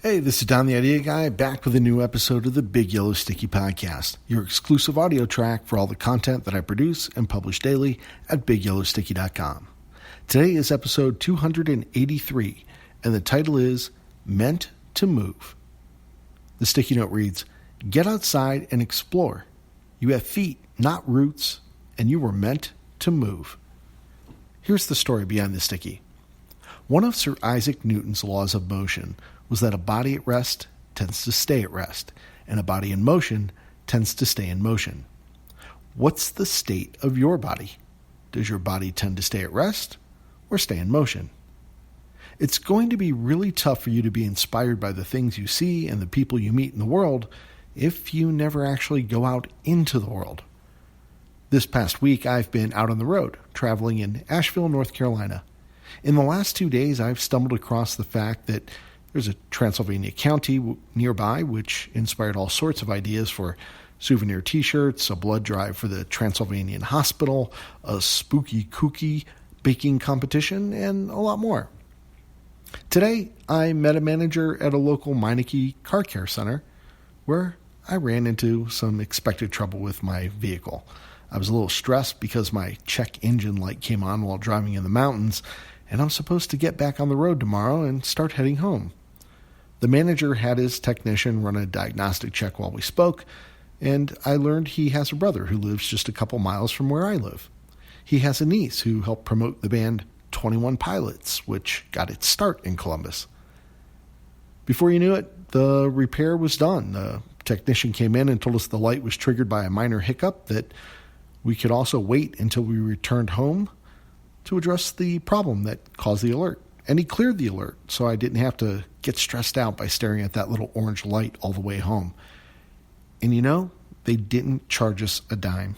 Hey, this is Don the Idea Guy, back with a new episode of the Big Yellow Sticky Podcast, your exclusive audio track for all the content that I produce and publish daily at BigYellowSticky.com. Today is episode 283, and the title is Meant to Move. The sticky note reads, "Get outside and explore. You have feet, not roots, and you were meant to move." Here's the story behind the sticky. One of Sir Isaac Newton's laws of motion was that a body at rest tends to stay at rest, and a body in motion tends to stay in motion. What's the state of your body? Does your body tend to stay at rest or stay in motion? It's going to be really tough for you to be inspired by the things you see and the people you meet in the world if you never actually go out into the world. This past week, I've been out on the road, traveling in Asheville, North Carolina. In the last 2 days, I've stumbled across the fact that there's a Transylvania county nearby, which inspired all sorts of ideas for souvenir t-shirts, a blood drive for the Transylvanian hospital, a spooky kooky baking competition, and a lot more. Today, I met a manager at a local Meineke car care center where I ran into some expected trouble with my vehicle. I was a little stressed because my check engine light came on while driving in the mountains, and I'm supposed to get back on the road tomorrow and start heading home. The manager had his technician run a diagnostic check while we spoke, and I learned he has a brother who lives just a couple miles from where I live. He has a niece who helped promote the band 21 Pilots, which got its start in Columbus. Before you knew it, the repair was done. The technician came in and told us the light was triggered by a minor hiccup, that we could also wait until we returned home to address the problem that caused the alert. And he cleared the alert, so I didn't have to get stressed out by staring at that little orange light all the way home. And you know, they didn't charge us a dime.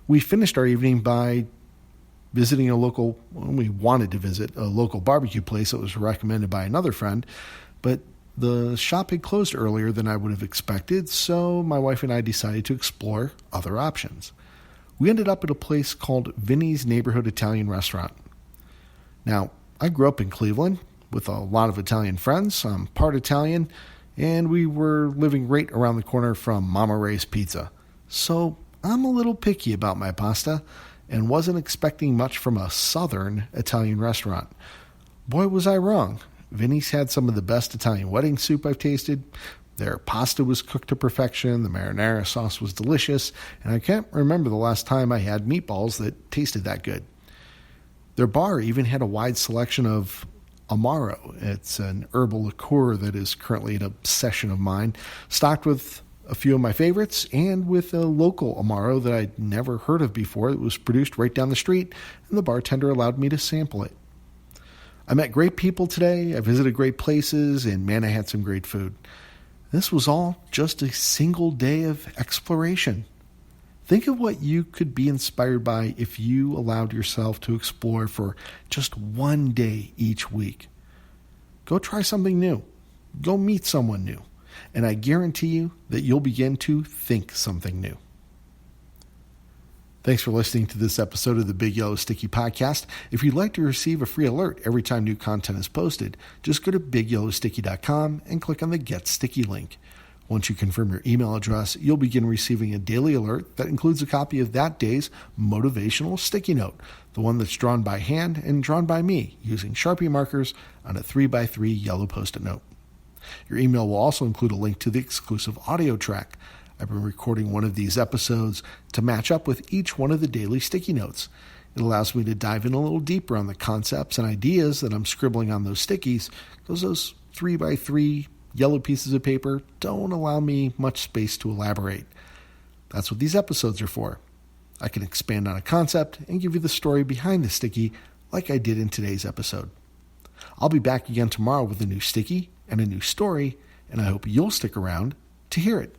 We finished our evening by visiting we wanted to visit a local barbecue place that was recommended by another friend, but the shop had closed earlier than I would have expected, so my wife and I decided to explore other options. We ended up at a place called Vinny's Neighborhood Italian Restaurant. Now, I grew up in Cleveland with a lot of Italian friends. I'm part Italian, and we were living right around the corner from Mama Ray's Pizza. So I'm a little picky about my pasta and wasn't expecting much from a southern Italian restaurant. Boy, was I wrong. Vinny's had some of the best Italian wedding soup I've tasted. Their pasta was cooked to perfection, the marinara sauce was delicious, and I can't remember the last time I had meatballs that tasted that good. Their bar even had a wide selection of Amaro. It's an herbal liqueur that is currently an obsession of mine, stocked with a few of my favorites and with a local Amaro that I'd never heard of before. It was produced right down the street, and the bartender allowed me to sample it. I met great people today, I visited great places, and man, I had some great food. This was all just a single day of exploration. Think of what you could be inspired by if you allowed yourself to explore for just one day each week. Go try something new. Go meet someone new. And I guarantee you that you'll begin to think something new. Thanks for listening to this episode of the Big Yellow Sticky Podcast. If you'd like to receive a free alert every time new content is posted, just go to BigYellowSticky.com and click on the Get Sticky link. Once you confirm your email address, you'll begin receiving a daily alert that includes a copy of that day's motivational sticky note, the one that's drawn by hand and drawn by me using Sharpie markers on a 3x3 yellow Post-it note. Your email will also include a link to the exclusive audio track. I've been recording one of these episodes to match up with each one of the daily sticky notes. It allows me to dive in a little deeper on the concepts and ideas that I'm scribbling on those stickies, because those 3x3 yellow pieces of paper don't allow me much space to elaborate. That's what these episodes are for. I can expand on a concept and give you the story behind the sticky like I did in today's episode. I'll be back again tomorrow with a new sticky and a new story, and I hope you'll stick around to hear it.